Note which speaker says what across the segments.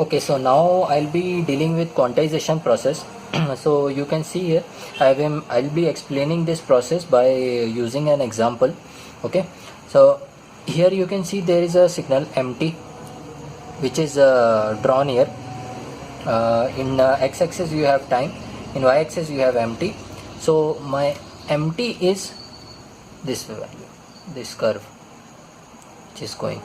Speaker 1: Okay, so now I'll be dealing with quantization process. So you can see here I'll be explaining this process by using an example. Okay, so here you can see there is a signal empty which is drawn here. In x-axis you have time, in y-axis you have empty. So my empty is this value, this curve which is going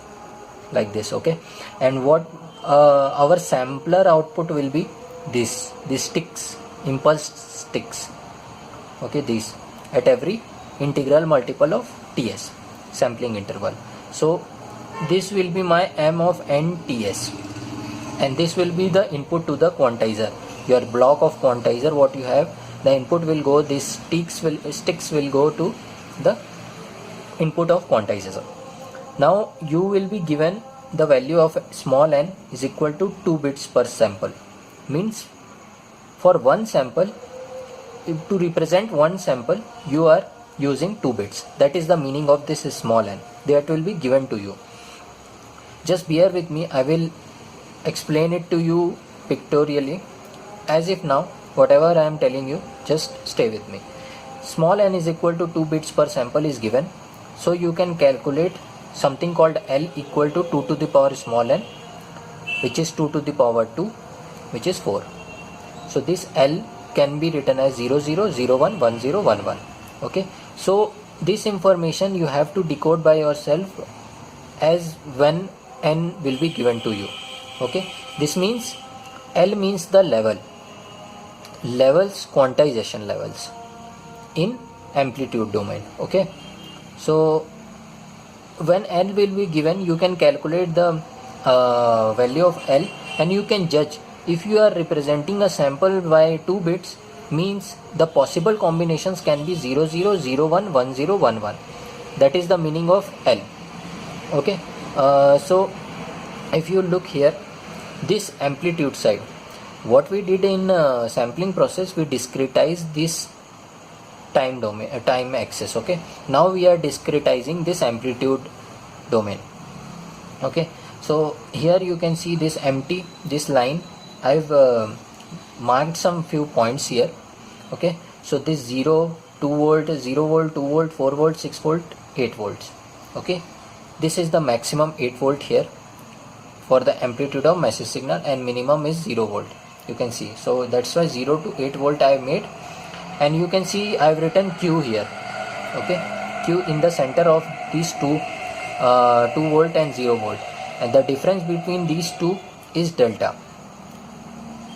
Speaker 1: like this. Okay, and what our sampler output will be this sticks, impulse sticks. Okay, these at every integral multiple of ts, sampling interval. So this will be my m of n ts, and this will be the input to the quantizer, your block of quantizer. What you have, the input will go, this sticks will go to the input of quantizer. Now you will be given the value of small n is equal to 2 bits per sample. Means for one sample, to represent one sample you are using 2 bits. That is the meaning of this small n that will be given to you. Just bear with me, I will explain it to you pictorially, as if now whatever I am telling you, just stay with me. Small n is equal to 2 bits per sample is given, so you can calculate something called L equal to 2 to the power small n, which is 2 to the power 2, which is 4. So this L can be written as 0 0 0 1 1 0 1 1. Okay, so this information you have to decode by yourself as when n will be given to you. Okay, this means L means the levels, quantization levels in amplitude domain. Okay, so when L will be given, you can calculate the value of L, and you can judge if you are representing a sample by 2 bits, means the possible combinations can be 0 0 0 1 1 0 1 1. That is the meaning of L. Okay, so if you look here, this amplitude side, what we did in sampling process, we discretized this time domain, time axis. Okay, now we are discretizing this amplitude domain. Okay, so here you can see this empty, this line I've marked some few points here. Okay, so this 0 2 volt, 0 volt, 2 volt, 4 volt, 6 volt, 8 volts. Okay, this is the maximum 8 volt here for the amplitude of message signal, and minimum is 0 volt. You can see, so that's why 0 to 8 volt I have made. And you can see I have written Q here. Okay, Q in the center of these two, 2 volt and 0 volt, and the difference between these two is delta,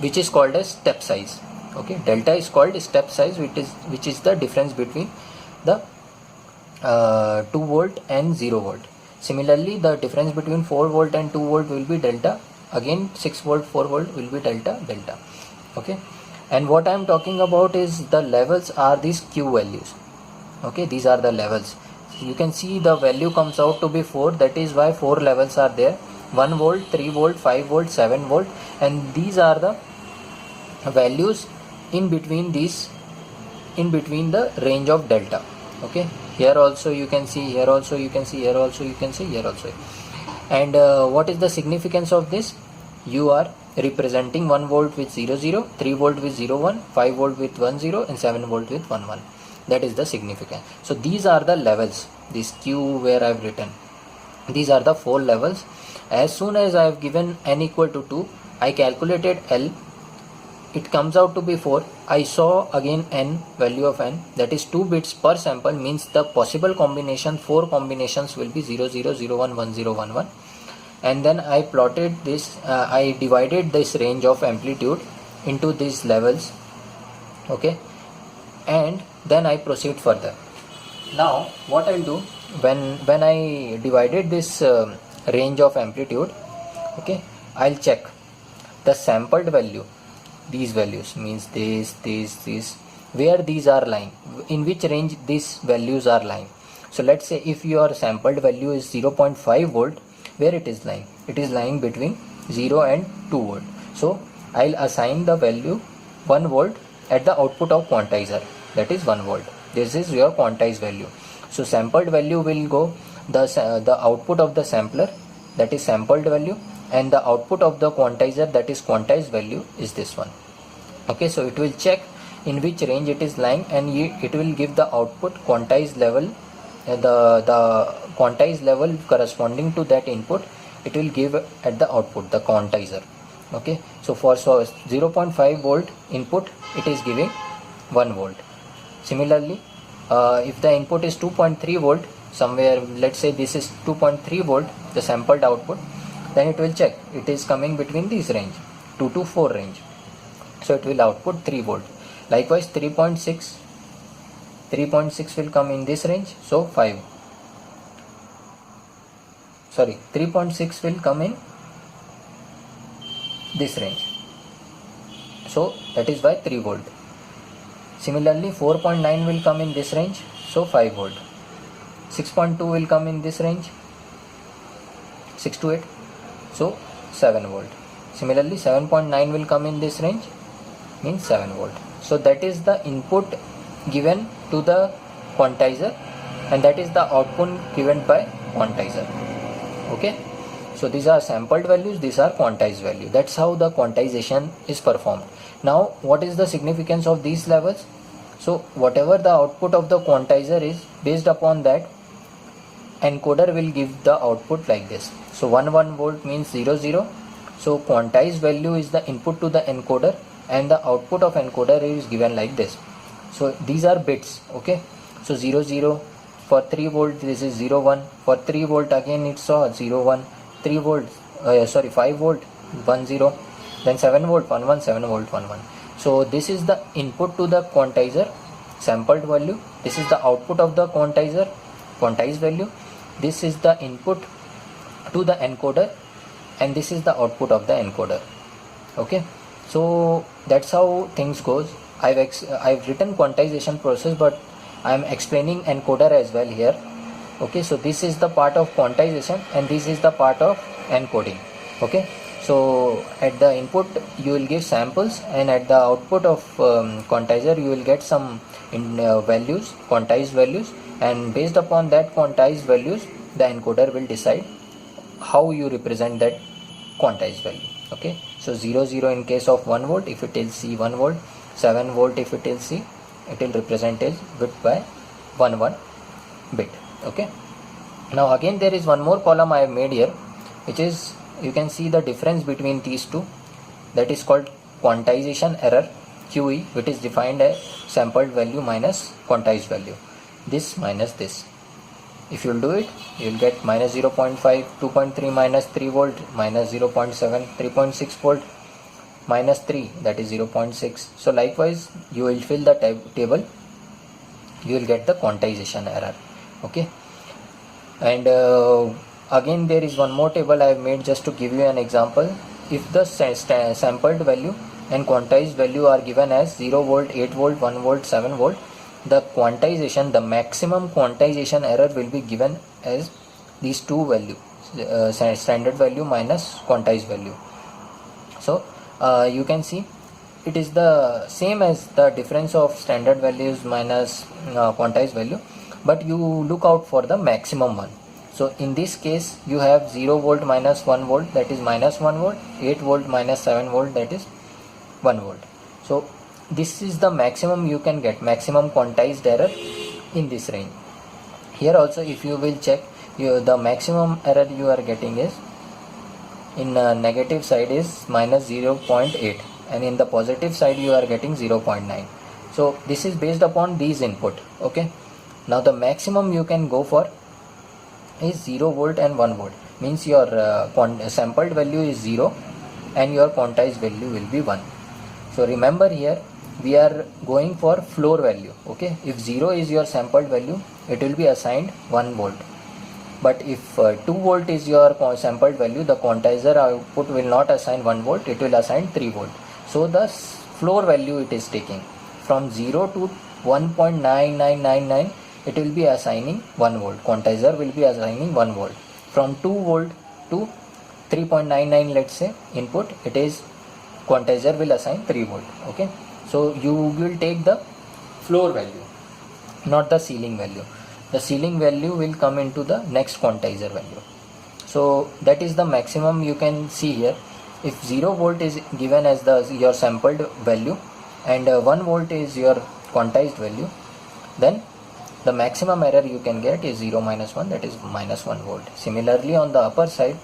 Speaker 1: which is called as step size. Okay, delta is called step size, which is the difference between the 2 volt and 0 volt. Similarly, the difference between 4 volt and 2 volt will be delta. Again 6 volt 4 volt will be delta. Okay, and what I am talking about is the levels are these Q values. Okay, these are the levels. So you can see the value comes out to be 4. That is why 4 levels are there: 1 volt, 3 volt, 5 volt, 7 volt, and these are the values in between these, in between the range of delta. Okay, here also you can see, here also you can see, here also you can see, here also. And what is the significance of this? You are representing 1 volt with 0 0, 3 volt with 0 1, 5 volt with 1 0, and 7 volt with 1 1. That is the significance. So these are the levels, this Q where I have written, these are the 4 levels. As soon as I have given n equal to 2, I calculated L, it comes out to be 4. I saw again n, value of n, that is 2 bits per sample, means the possible combination, 4 combinations will be 0 0 0 1 1 0 1 1. And then I plotted this, I divided this range of amplitude into these levels. Okay, and then I proceed further. Now what I'll do, when I divided this range of amplitude, okay, I'll check the sampled value, these values, means this, where these are lying, in which range these values are lying. So let's say if your sampled value is 0.5 volt, where it is lying? It is lying between 0 and 2 volt. So I'll assign the value 1 volt at the output of quantizer, that is 1 volt. This is your quantized value. So sampled value will go, the output of the sampler, that is sampled value, and the output of the quantizer, that is quantized value, is this one. Okay, so it will check in which range it is lying, and it will give the output quantized level, the quantized level corresponding to that input it will give at the output, the quantizer. Okay, so for 0.5 volt input it is giving 1 volt. Similarly, if the input is 2.3 volt, somewhere, let's say this is 2.3 volt, the sampled output, then it will check it is coming between this range, 2 to 4 range, so it will output 3 volt. Likewise 3.6 will come in this range, so 3.6 will come in this range, so that is why 3 volt. Similarly 4.9 will come in this range, so 5 volt. 6.2 will come in this range, 6 to 8, so 7 volt. Similarly 7.9 will come in this range, means 7 volt. So that is the input given to the quantizer, and that is the output given by quantizer. Okay, so these are sampled values, these are quantized value. That's how the quantization is performed. Now what is the significance of these levels? So whatever the output of the quantizer is, based upon that encoder will give the output like this. So 1 volt means 0 0. So quantized value is the input to the encoder, and the output of encoder is given like this. So these are bits. Okay, so 0 0. For 3 volt this is 0 1. For 3 volt again it's 0 1. 3 volt 5 volt 1 0. Then 7 volt 1 1, 7 volt 1 1. So this is the input to the quantizer, sampled value. This is the output of the quantizer, quantized value. This is the input to the encoder, and this is the output of the encoder. Okay, so that's how things goes. I've written quantization process, but I am explaining encoder as well here. Okay, so this is the part of quantization, and this is the part of encoding. Okay, so at the input you will give samples, and at the output of quantizer you will get some values, quantized values, and based upon that quantized values the encoder will decide how you represent that quantized value. Okay, so 0 0 in case of 1 volt, if it is C 1 volt, 7 volt if it is C, it will represent as bit by 1 1 bit. Okay, now again there is one more column I have made here, which is, you can see the difference between these two, that is called quantization error, QE, which is defined as sampled value minus quantized value, this minus this. If you will do it, you will get minus 0.5, 2.3 minus 3 volt, minus 0.7, 3.6 volt, minus 3, that is 0.6. So likewise you will fill the table, you will get the quantization error. Okay, and again there is one more table I have made just to give you an example. If the sampled value and quantized value are given as 0 volt, 8 volt, 1 volt, 7 volt, the quantization, the maximum quantization error will be given as these two values, standard value minus quantized value. So you can see it is the same as the difference of standard values minus quantized value, but you look out for the maximum one. So in this case you have 0 volt minus 1 volt, that is minus 1 volt, 8 volt minus 7 volt, that is 1 volt. So this is the maximum you can get, maximum quantized error in this range. Here also if you will check, the maximum error you are getting is in negative side is minus 0.8, and in the positive side you are getting 0.9. So this is based upon these input. Okay, now the maximum you can go for is 0 volt and 1 volt, means your sampled value is 0 and your quantized value will be 1. So remember here we are going for floor value. Okay, if 0 is your sampled value, it will be assigned 1 volt, but if 2 volt is your sampled value, the quantizer output will not assign 1 volt, it will assign 3 volt. So the floor value it is taking from 0 to 1.9999, it will be assigning 1 volt, quantizer will be assigning 1 volt. From 2 volt to 3.99, let's say input, it is quantizer will assign 3 volt. Okay, so you will take the floor value, not the ceiling value. The ceiling value will come into the next quantizer value. So that is the maximum you can see here. If 0 volt is given as your sampled value and 1 volt is your quantized value, then the maximum error you can get is 0 minus 1, that is minus 1 volt. Similarly, on the upper side,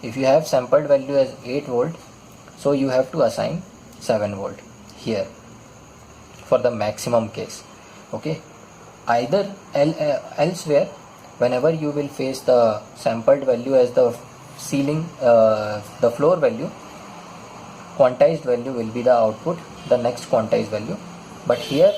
Speaker 1: if you have sampled value as 8 volt, so you have to assign 7 volt here for the maximum case. Okay, either elsewhere, whenever you will face the sampled value as the ceiling, the floor value, quantized value will be the output, the next quantized value. But here,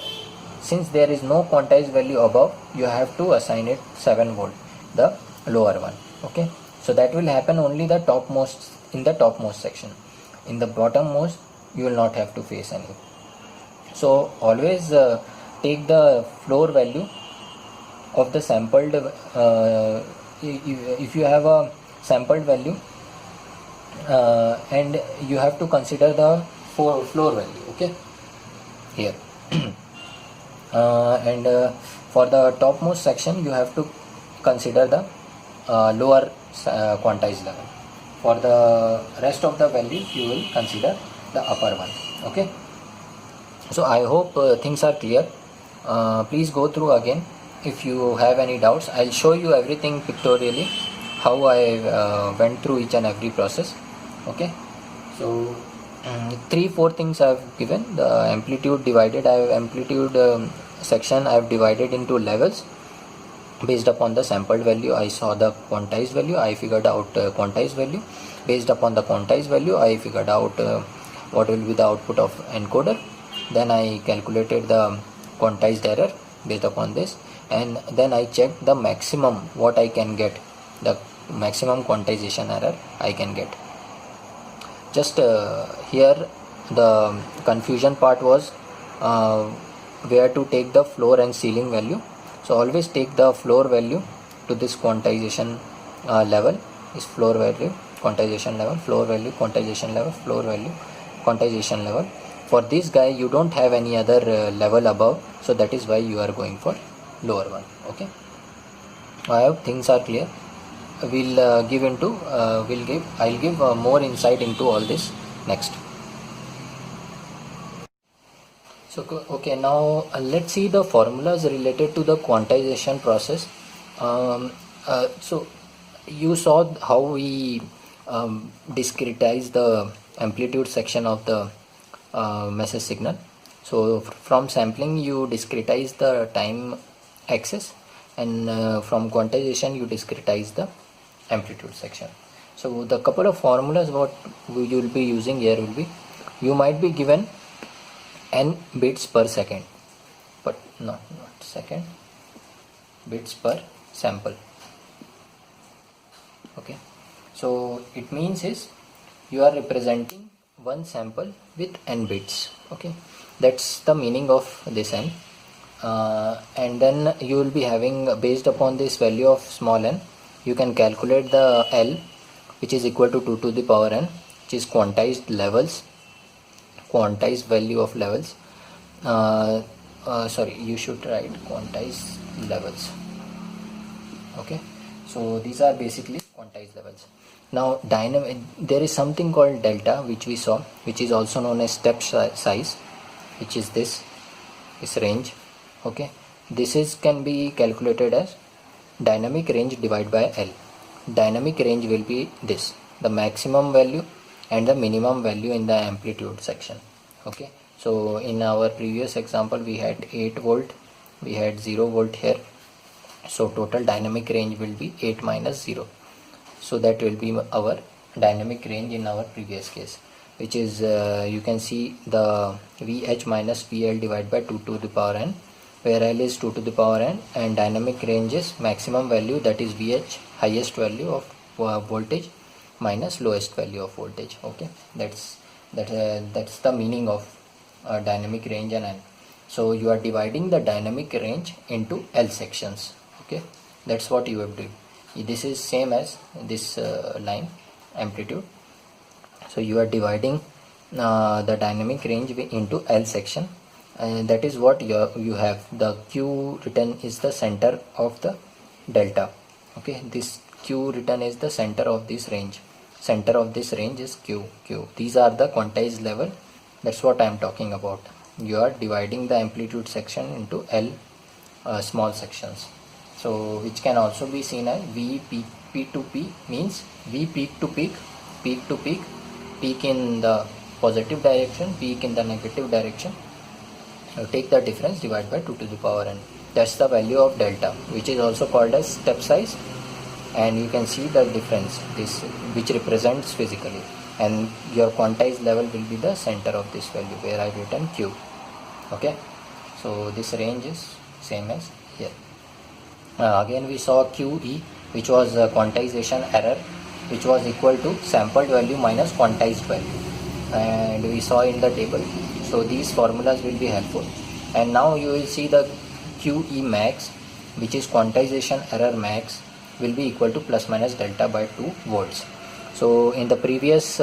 Speaker 1: since there is no quantized value above, you have to assign it 7 volt, the lower one. Okay, so that will happen only the topmost, in the topmost section. In the bottommost, you will not have to face any. So always take the floor value of the sampled, if you have a sampled value, and you have to consider the floor value. Okay, here. And for the topmost section, you have to consider the lower quantized level. For the rest of the values, you will consider the upper one. Okay, so I hope things are clear. Please go through again. If you have any doubts, I'll show you everything pictorially, how I went through each and every process. Okay, so 3-4 things I've given. The amplitude divided, I have amplitude section I have divided into levels based upon the sampled value. I saw the quantized value, I figured out quantized value. Based upon the quantized value, I figured out what will be the output of encoder. Then I calculated the quantized error based upon this, and then I checked the maximum what I can get, the maximum quantization error I can get. Just here the confusion part was where to take the floor and ceiling value. So always take the floor value to this quantization level, is floor value, quantization level, floor value, quantization level, floor value, quantization level. For this guy you don't have any other level above, so that is why you are going for lower one. Okay, I hope things are clear. I'll give more insight into all this next. So okay, now let's see the formulas related to the quantization process. So you saw how we discretize the amplitude section of the message signal. So from sampling you discretize the time axis, and from quantization you discretize the amplitude section. So the couple of formulas what you will be using here will be, you might be given n bits per second, but not second, bits per sample. Okay, so it means is you are representing one sample with n bits. Okay, that's the meaning of this n. And then you will be having, based upon this value of small n, you can calculate the L, which is equal to 2 to the power n, which is quantized levels, quantized value of levels. Sorry, you should write quantized levels. Okay, so these are basically quantized levels. Now dynamic, there is something called delta, which we saw, which is also known as step size, which is this range. Okay, this is can be calculated as dynamic range divided by L. Dynamic range will be this, the maximum value and the minimum value in the amplitude section. Okay, so in our previous example we had 8 volt, we had 0 volt here, so total dynamic range will be 8 minus 0. So that will be our dynamic range in our previous case, which is you can see the VH minus VL divided by 2 to the power n, where L is 2 to the power n, and dynamic range is maximum value, that is VH, highest value of voltage minus lowest value of voltage. Okay, that's the meaning of dynamic range and n. So you are dividing the dynamic range into L sections. Okay, that's what you have to do. This is same as this line amplitude. So you are dividing the dynamic range into L section, and that is what you have. The Q written is the center of the delta. Okay, this q written is the center of this range. Center of this range is q. These are the quantized level. That's what I am talking about. You are dividing the amplitude section into L small sections. So which can also be seen as V peak to P means V peak to peak, peak in the positive direction, peak in the negative direction. You take the difference, divide by 2 to the power n. That's the value of delta, which is also called as step size. And you can see the difference, this which represents physically, and your quantized level will be the center of this value where I written q. Okay, so this range is same as here. Again we saw QE, which was quantization error, which was equal to sampled value minus quantized value, and we saw in the table. So these formulas will be helpful. And now you will see the QE max, which is quantization error max, will be equal to plus minus delta by 2 volts. So in the previous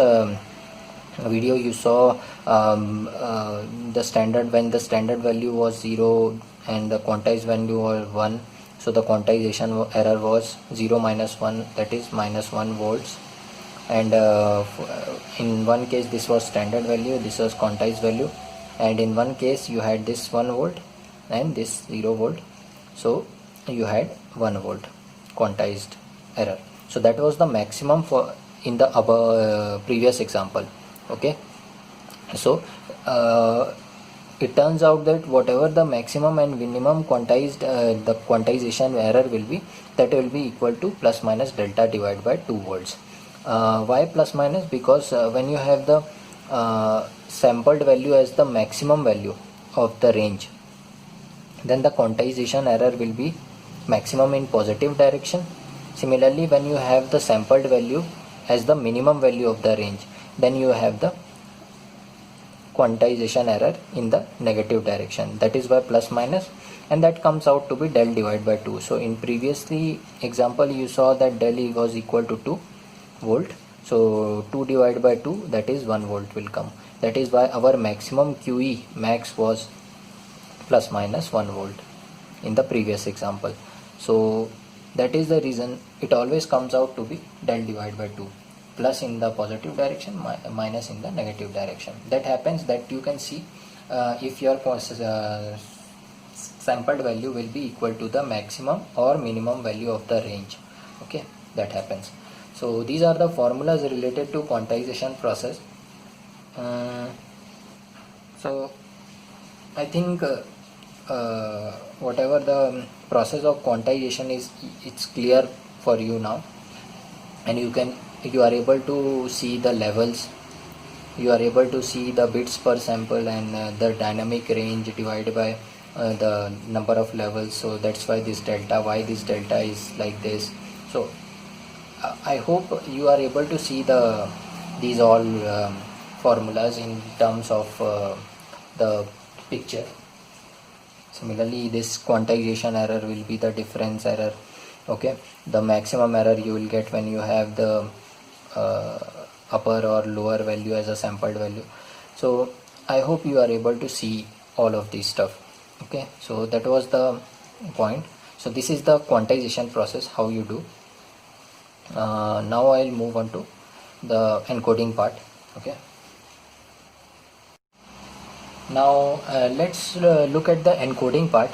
Speaker 1: video you saw the standard, when the standard value was 0 and the quantized value was 1, so the quantization error was 0 minus 1, that is minus 1 volts. And in one case this was standard value, this was quantized value, and in one case you had this 1 volt and this 0 volt, so you had 1 volt quantized error. So that was the maximum for in the above previous example. Okay, so it turns out that whatever the maximum and minimum quantized the quantization error will be, that will be equal to plus minus delta divided by 2 volts. Why plus minus? Because when you have the sampled value as the maximum value of the range, then the quantization error will be maximum in positive direction. Similarly, when you have the sampled value as the minimum value of the range, then you have the quantization error in the negative direction. That is why plus minus, and that comes out to be del divided by 2. So in previously example you saw that del was equal to 2 volt, so 2 divided by 2, that is 1 volt will come. That is why our maximum QE max was plus minus 1 volt in the previous example. So that is the reason it always comes out to be del divided by 2, plus in the positive direction, minus in the negative direction. That happens that you can see if your sampled value will be equal to the maximum or minimum value of the range. Okay, that happens. So these are the formulas related to quantization process. So I think whatever the process of quantization is, it's clear for you now, and you are able to see the levels, you are able to see the bits per sample and the dynamic range divided by the number of levels. So that's why this delta, why this delta is like this. So I hope you are able to see these all formulas in terms of the picture. Similarly, this quantization error will be the difference error. Okay, the maximum error you will get when you have the upper or lower value as a sampled value. So I hope you are able to see all of this stuff. Okay, so that was the point. So this is the quantization process, how you do. Now I'll move on to the encoding part. Okay, now let's look at the encoding part.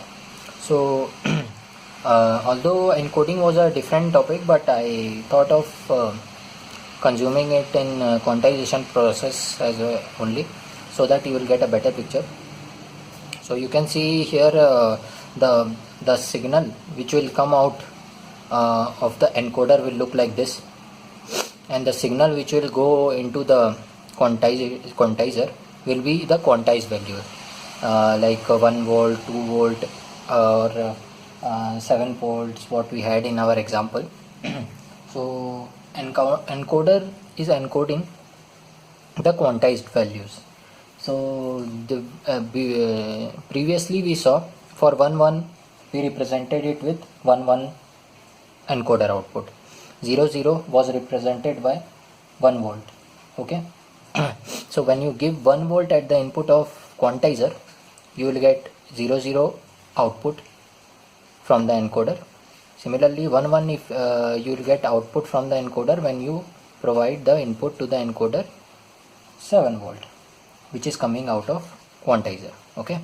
Speaker 1: So although encoding was a different topic, but I thought of consuming it in quantization process as only, so that you will get a better picture. So you can see here the signal which will come out of the encoder will look like this, and the signal which will go into the quantizer will be the quantized value, like 1 volt, 2 volt, or 7 volts, what we had in our example. So encoder is encoding the quantized values. So previously we saw for 1 we represented it with 1 encoder output. 0 was represented by 1 volt. Okay. So when you give 1 volt at the input of quantizer, you will get 0 output from the encoder. Similarly 1 1, if you will get output from the encoder when you provide the input to the encoder 7 volt, which is coming out of quantizer. Okay,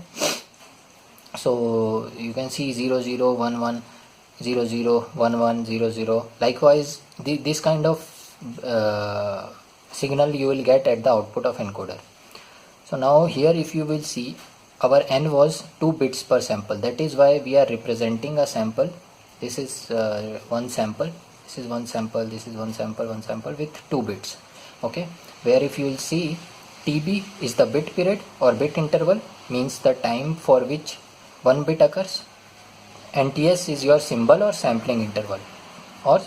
Speaker 1: so you can see 0 0 1 1 0 0 1 1 0 0. Likewise this kind of signal you will get at the output of encoder. So now here if you will see, our n was 2 bits per sample. That is why we are representing a sample. This is one sample, this is one sample, this is one sample with 2 bits. Okay, where if you will see, TB is the bit period or bit interval, means the time for which one bit occurs, and TS is your symbol or sampling interval, or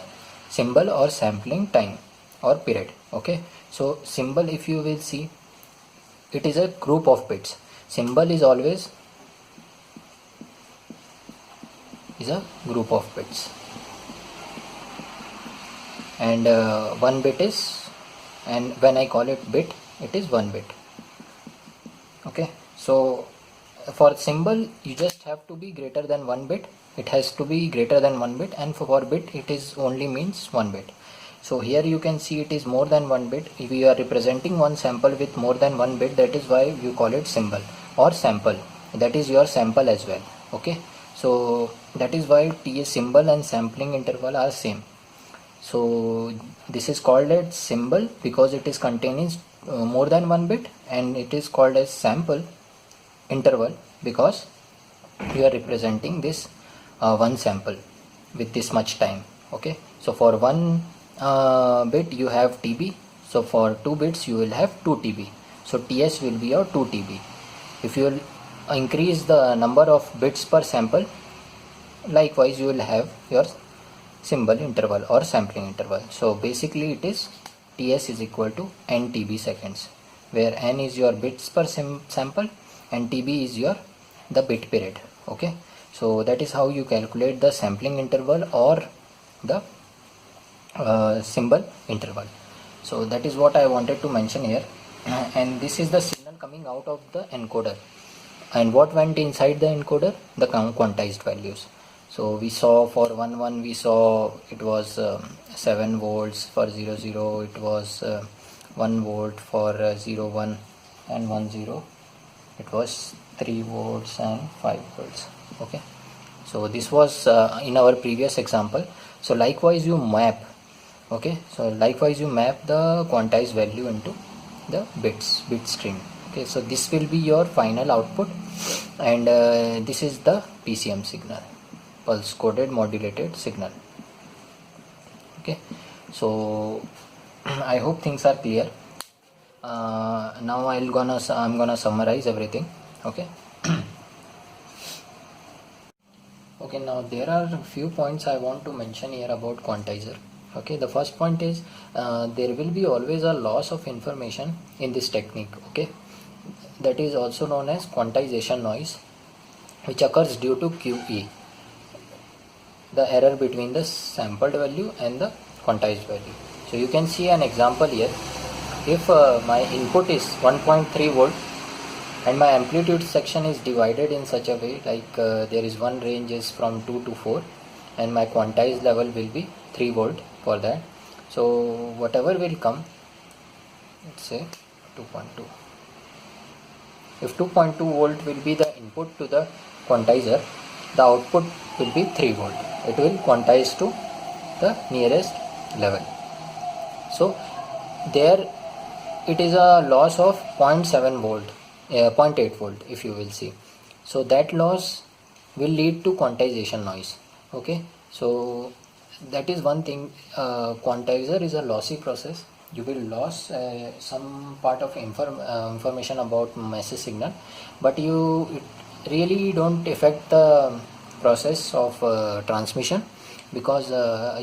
Speaker 1: symbol or sampling time or period. Okay, so symbol, if you will see, it is a group of bits. Symbol is always a group of bits, and one bit is, and when I call it bit, it is 1 bit. Okay, so for symbol you just have to be greater than 1 bit, it has to be greater than 1 bit, and for bit it is only means 1 bit. So here you can see it is more than 1 bit. If you are representing one sample with more than 1 bit, that is why you call it symbol or sample, that is your sample as well. Okay, so that is why TS symbol and sampling interval are same. So this is called as symbol because it is containing more than 1 bit, and it is called as sample interval because you are representing this one sample with this much time. Okay, so for one bit you have TB, so for 2 bits you will have 2 TB, so TS will be your 2 TB. If you will increase the number of bits per sample, likewise you will have your symbol interval or sampling interval. So basically it is TS is equal to n TB seconds, where n is your bits per sample and TB is your the bit period. Okay, so that is how you calculate the sampling interval or the symbol interval. So that is what I wanted to mention here. And this is the signal coming out of the encoder, and what went inside the encoder, the quantized values. So we saw for 1 1 we saw it was 7 volts, for 0 0 it was 1 volt, for 0 1 and 1 0 it was 3 volts and 5 volts. Okay, so this was in our previous example. So likewise you map, okay, so likewise you map the quantized value into the bit stream. Okay, so this will be your final output, and this is the PCM signal, pulse coded modulated signal. Okay, so I hope things are clear. Now I'm gonna summarize everything. Okay. Okay, now there are a few points I want to mention here about quantizer. Okay, the first point is there will be always a loss of information in this technique. Okay, that is also known as quantization noise, which occurs due to QE, the error between the sampled value and the quantized value. So you can see an example here. If my input is 1.3 volt and my amplitude section is divided in such a way, like there is one range is from 2 to 4 and my quantized level will be 3 volt for that. So whatever will come, let's say 2.2. If 2.2 volt will be the input to the quantizer, the output will be 3 volt. It will quantize to the nearest level. So there it is a loss of 0.7 volt, 0.8 volt if you will see. So that loss will lead to quantization noise. Okay, so that is one thing. Quantizer is a lossy process. You will lose some part of information about message signal, but it really don't affect the process of transmission, because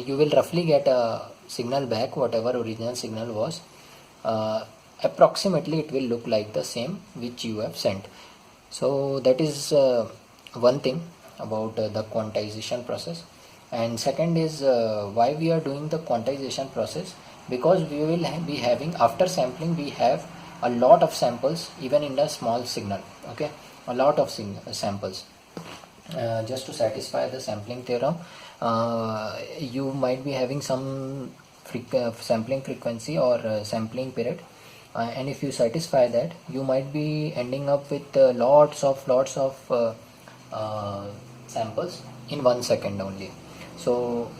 Speaker 1: you will roughly get a signal back, whatever original signal was. Approximately it will look like the same which you have sent. So that is one thing about the quantization process. And second is why we are doing the quantization process, because we will be having, after sampling we have a lot of samples even in a small signal. Okay, a lot of samples, just to satisfy the sampling theorem, you might be having some sampling frequency or sampling period, and if you satisfy that, you might be ending up with lots of samples in 1 second only. So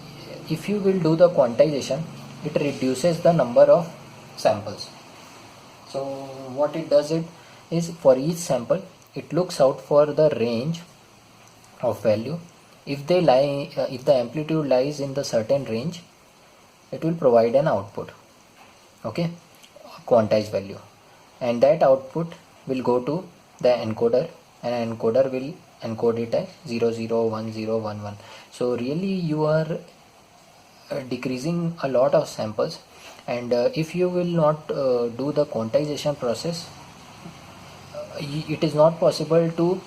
Speaker 1: if you will do the quantization, it reduces the number of samples. So what it does, it is for each sample it looks out for the range of value. If they lie if the amplitude lies in the certain range, it will provide an output, okay, quantized value, and that output will go to the encoder, and an encoder will encode it as 001011. So really you are decreasing a lot of samples, and if you will not do the quantization process, it is not possible to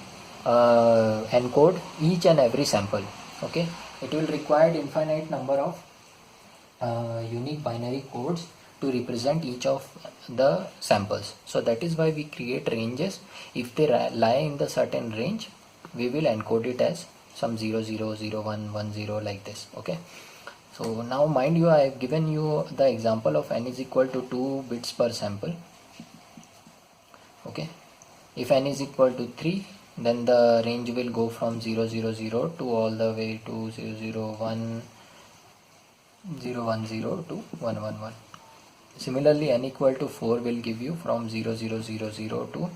Speaker 1: encode each and every sample, okay. It will require infinite number of unique binary codes to represent each of the samples. So that is why we create ranges. If they lie in the certain range, we will encode it as some 000110 like this, okay. So now mind you, I have given you the example of n is equal to 2 bits per sample, okay. If n is equal to 3, then the range will go from 000 to all the way to 001 010 to 111. Similarly, n equal to 4 will give you from 0000 to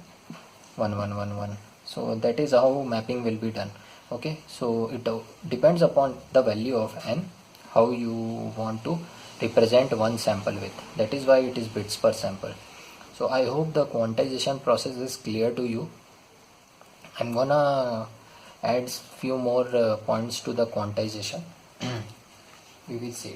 Speaker 1: 1111. So that is how mapping will be done, okay. So it depends upon the value of n, how you want to represent one sample with. That is why it is bits per sample. So I hope the quantization process is clear to you. I'm gonna add few more points to the quantization. We will see it.